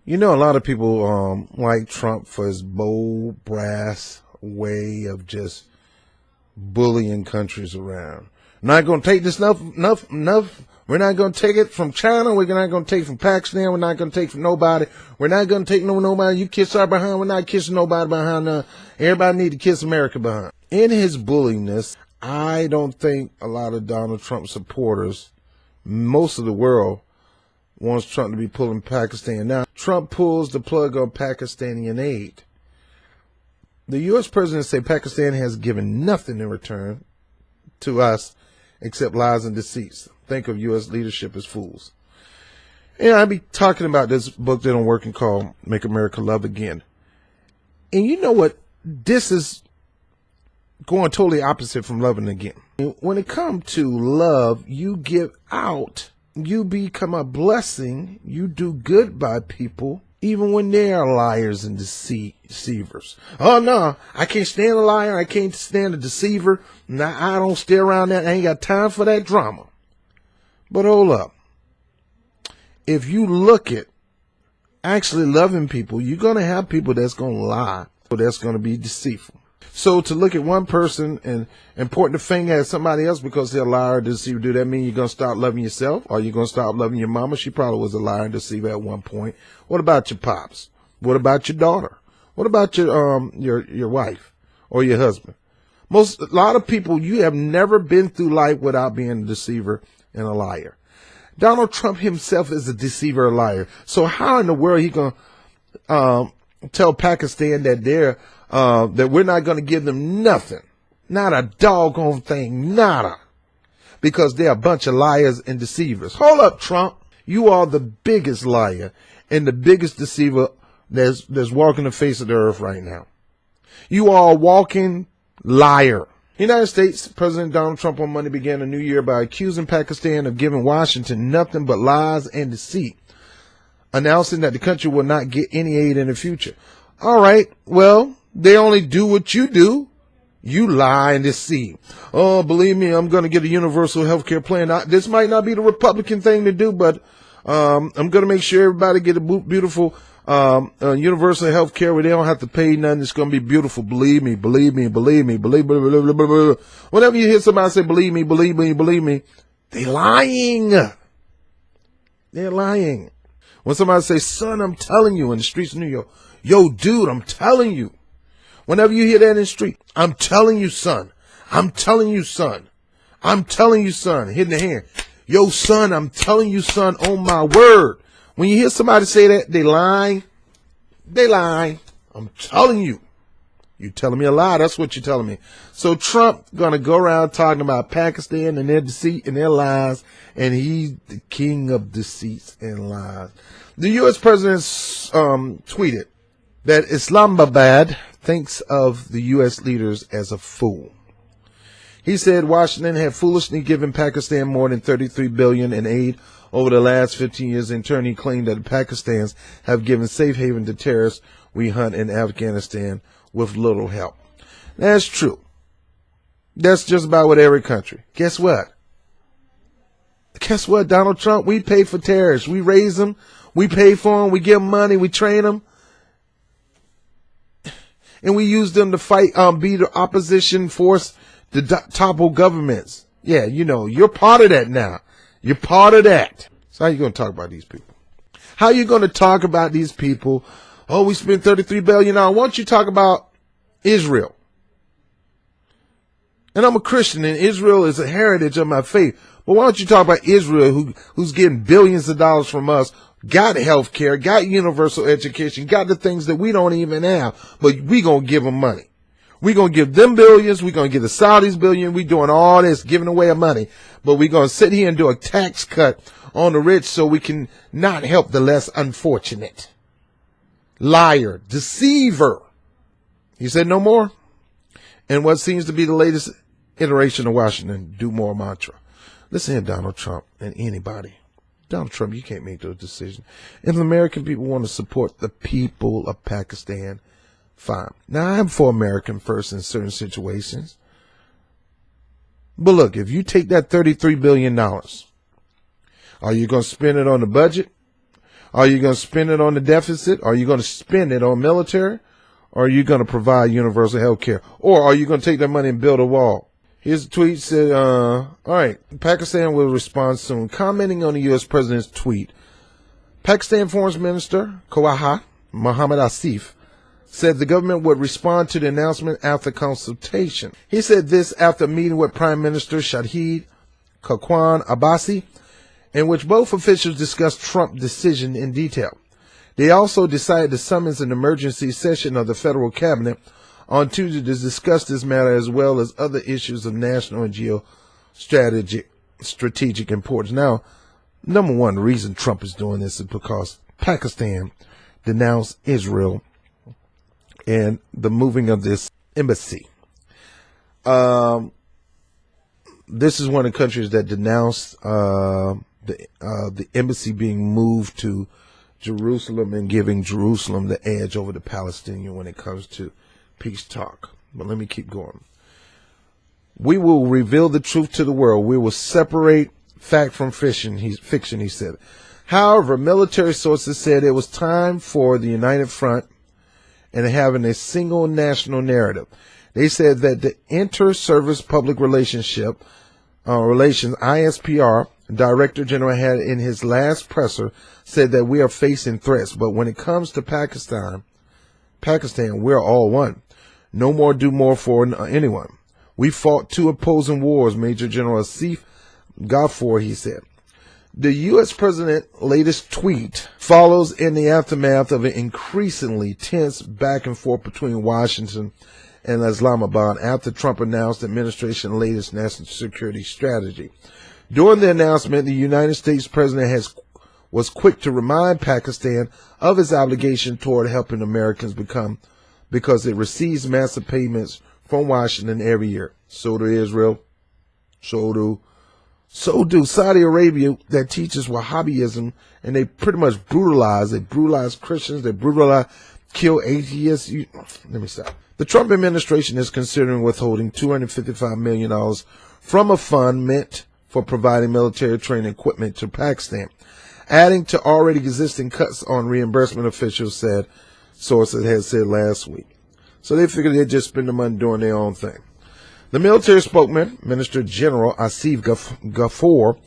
You know, a lot of people like Trump for his bold, brass way of just bullying countries around. Not going to take this enough. We're not going to take it from China. We're not going to take it from Pakistan. We're not going to take it from nobody. We're not going to take nobody. You kiss our behind. We're not kissing nobody behind. Everybody need to kiss America behind. In his bulliness, I don't think a lot of Donald Trump supporters, most of the world, wants Trump to be pulling Pakistan. Now, Trump pulls the plug on Pakistani aid. The U.S. president said Pakistan has given nothing in return to us except lies and deceits. Think of U.S. leadership as fools. And I'll be talking about this book that I'm working called Make America Love Again. And you know what? This is going totally opposite from loving again. When it comes to love, you give out. You become a blessing. You do good by people, even when they are liars and deceivers. Oh, no, I can't stand a liar. I can't stand a deceiver. Now, I don't stay around that. I ain't got time for that drama. But hold up. If you look at actually loving people, you're going to have people that's going to lie, or that's going to be deceitful. So to look at one person and point the finger at somebody else because they're a liar or deceiver, do that mean you're going to stop loving yourself? Or you're going to stop loving your mama? She probably was a liar and deceiver at one point. What about your pops? What about your daughter? What about your wife or your husband? A lot of people, you have never been through life without being a deceiver and a liar. Donald Trump himself is a deceiver, a liar. So how in the world he going to tell Pakistan that that we're not going to give them nothing, not a doggone thing, nada, because they're a bunch of liars and deceivers? Hold up, Trump. You are the biggest liar and the biggest deceiver that's walking the face of the earth right now. You are a walking liar. United States President Donald Trump on Monday began a new year by accusing Pakistan of giving Washington nothing but lies and deceit, announcing that the country will not get any aid in the future. All right, well, they only do what you do. You lie and deceive. Oh, believe me, I'm going to get a universal health care plan. This might not be the Republican thing to do, but I'm going to make sure everybody get a beautiful universal health care where they don't have to pay nothing. It's going to be beautiful. Believe me, believe me, believe me, believe me. Blah, blah, blah, blah. Whenever you hear somebody say, believe me, believe me, believe me, they lying. They're lying. When somebody say, son, I'm telling you in the streets of New York, yo, dude, I'm telling you. Whenever you hear that in the street, I'm telling you, son. I'm telling you, son. I'm telling you, son. Hitting the hand. Yo, son, I'm telling you, son, on my word. When you hear somebody say that, they lying. They lying. I'm telling you. You telling me a lie. That's what you're telling me. So Trump going to go around talking about Pakistan and their deceit and their lies, and he's the king of deceits and lies. The U.S. president tweeted that Islamabad thinks of the U.S. leaders as a fool. He said Washington had foolishly given Pakistan more than $33 billion in aid over the last 15 years. In turn, he claimed that the Pakistanis have given safe haven to terrorists we hunt in Afghanistan with little help. That's true. That's just about what every country. Guess what? Guess what, Donald Trump? We pay for terrorists. We raise them. We pay for them. We give them money. We train them. And we use them to fight, be the opposition force to topple governments. Yeah, you know, you're part of that now. You're part of that. So how you going to talk about these people? How you going to talk about these people? Oh, we spent $33 billion. Why don't you talk about Israel? And I'm a Christian, and Israel is a heritage of my faith. But why don't you talk about Israel, who's getting billions of dollars from us, got health care, got universal education, got the things that we don't even have, but we going to give them money. We're going to give them billions. We're going to give the Saudis billions. We're doing all this, giving away of money. But we're going to sit here and do a tax cut on the rich so we can not help the less unfortunate. Liar, deceiver. He said no more. And what seems to be the latest iteration of Washington, do more mantra. Listen here, Donald Trump and anybody. Donald Trump, you can't make those decisions. If the American people want to support the people of Pakistan, fine. Now, I'm for American first in certain situations. But look, if you take that $33 billion, are you going to spend it on the budget? Are you going to spend it on the deficit? Are you going to spend it on military? Or are you going to provide universal health care? Or are you going to take that money and build a wall? His tweet said, all right, Pakistan will respond soon. Commenting on the U.S. president's tweet, Pakistan Foreign Minister Khawaja Mohammad Asif said the government would respond to the announcement after consultation. He said this after meeting with Prime Minister Shahid Khaqan Abbasi, in which both officials discussed Trump's decision in detail. They also decided to summons an emergency session of the federal cabinet on Tuesday to discuss this matter as well as other issues of national and strategic importance. Now, number one, the reason Trump is doing this is because Pakistan denounced Israel and the moving of this embassy. This is one of the countries that denounced the embassy being moved to Jerusalem and giving Jerusalem the edge over the Palestinian when it comes to peace talk. But let me keep going. We will reveal the truth to the world. We will separate fact from fiction, he said. However, military sources said it was time for the United Front and having a single national narrative. They said that the Inter-Service Public Relations ISPR Director General had in his last presser said that we are facing threats, but when it comes to Pakistan, we're all one. No more do more for anyone. We fought two opposing wars, Major General Asif Ghafoor, he said. The U.S. president's latest tweet follows in the aftermath of an increasingly tense back and forth between Washington and Islamabad after Trump announced the administration's latest national security strategy. During the announcement, the United States president was quick to remind Pakistan of its obligation toward helping Americans because it receives massive payments from Washington every year. So do Israel. So do Saudi Arabia, that teaches Wahhabism, and they pretty much brutalize Christians, they kill atheists. Let me stop. The Trump administration is considering withholding $255 million from a fund meant for providing military training equipment to Pakistan, adding to already existing cuts on reimbursement, officials said, sources had said last week. So they figured they'd just spend the money doing their own thing. The military spokesman, Minister General Asif Ghafoor,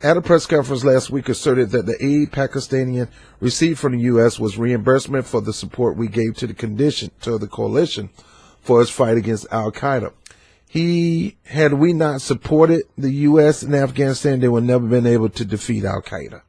at a press conference last week asserted that the aid Pakistani received from the U.S. was reimbursement for the support we gave to the coalition for its fight against al-Qaeda. Had we not supported the U.S. in Afghanistan, they would never been able to defeat al-Qaeda.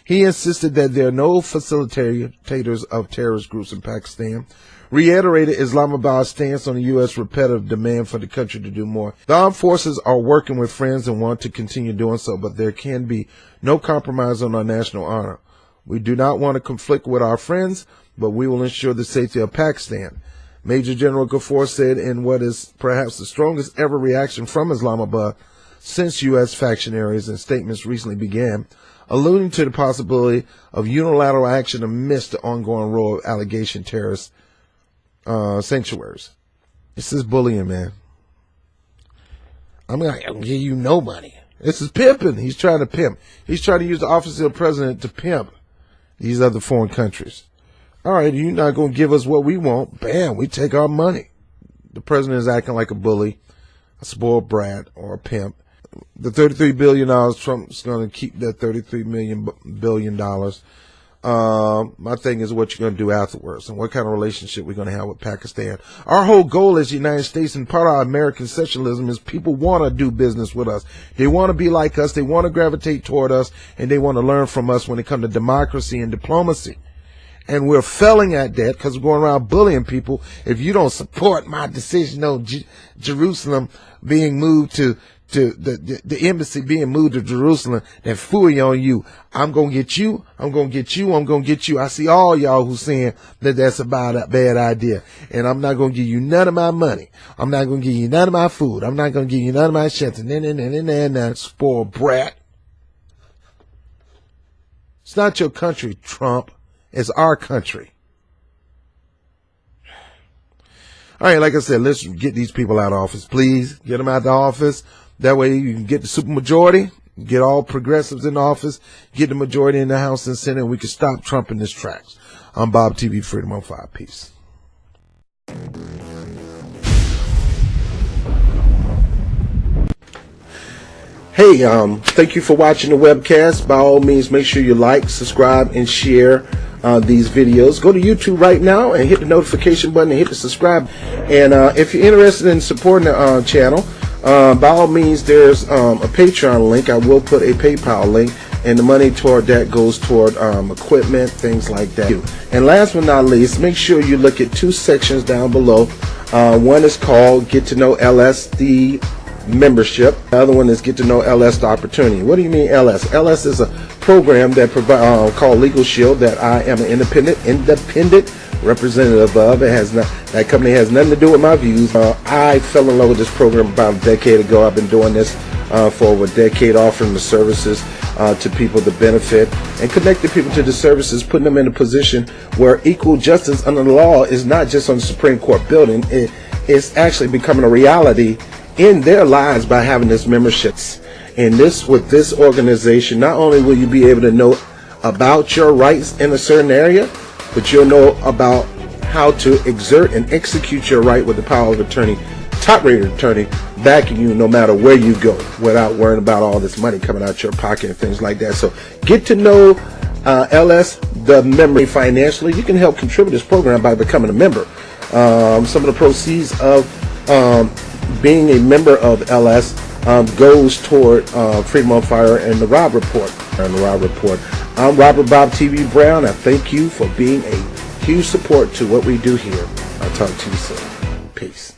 He insisted that there are no facilitators of terrorist groups in Pakistan, reiterated Islamabad's stance on the U.S. repetitive demand for the country to do more. The armed forces are working with friends and want to continue doing so, but there can be no compromise on our national honor. We do not want to conflict with our friends, but we will ensure the safety of Pakistan. Major General Ghafoor said in what is perhaps the strongest ever reaction from Islamabad since U.S. faction areas and statements recently began, alluding to the possibility of unilateral action amidst the ongoing row of allegation terrorist sanctuaries. This is bullying, man. I'm not going to give you no money. This is pimping. He's trying to pimp. He's trying to use the office of the president to pimp these other foreign countries. All right, you're not going to give us what we want. Bam, we take our money. The president is acting like a bully, a spoiled brat, or a pimp. The $33 billion, Trump's going to keep that $33 billion. My thing is what you're going to do afterwards and what kind of relationship we're going to have with Pakistan. Our whole goal as the United States and part of our American exceptionalism is people want to do business with us. They want to be like us. They want to gravitate toward us, and they want to learn from us when it comes to democracy and diplomacy. And we're failing at that because we're going around bullying people. If you don't support my decision on Jerusalem being moved to the embassy being moved to Jerusalem, then fooey on you. I'm going to get you. I'm going to get you. I'm going to get you. I see all y'all who's saying that that's about a bad idea. And I'm not going to give you none of my money. I'm not going to give you none of my food. I'm not going to give you none of my shelter. Nah, spoiled brat. It's not your country, Trump. It's our country. All right, like I said, let's get these people out of office, please. Get them out of office. That way you can get the supermajority get all progressives in office, get the majority in the House and Senate, and we can stop Trump in his tracks. I'm Bob TV, Freedom on 5. Peace. Hey, thank you for watching the webcast. By all means, make sure you like, subscribe, and share these videos. Go to YouTube right now and hit the notification button and hit the subscribe. And if you're interested in supporting the channel, by all means, there's a Patreon link. I will put a PayPal link, and the money toward that goes toward equipment, things like that. And last but not least, make sure you look at 2 sections down below. One is called Get to Know LS, the membership. The other one is Get to Know LS, the opportunity. What do you mean LS? LS is a program that called Legal Shield that I am an independent representative of. It has not, that company has nothing to do with my views. I fell in love with this program about a decade ago. I've been doing this for over a decade, offering the services to people to benefit and connecting people to the services, putting them in a position where equal justice under the law is not just on the Supreme Court building. It's actually becoming a reality in their lives by having this memberships. And this, with this organization, not only will you be able to know about your rights in a certain area, but you'll know about how to exert and execute your right with the power of attorney, top-rated attorney, backing you no matter where you go, without worrying about all this money coming out your pocket and things like that. So get to know LS, the member, financially. You can help contribute to this program by becoming a member. Some of the proceeds of being a member of LS goes toward Freedom on Fire and the Rob Report. I'm Robert Bob TV Brown. I thank you for being a huge support to what we do here. I'll talk to you soon. Peace.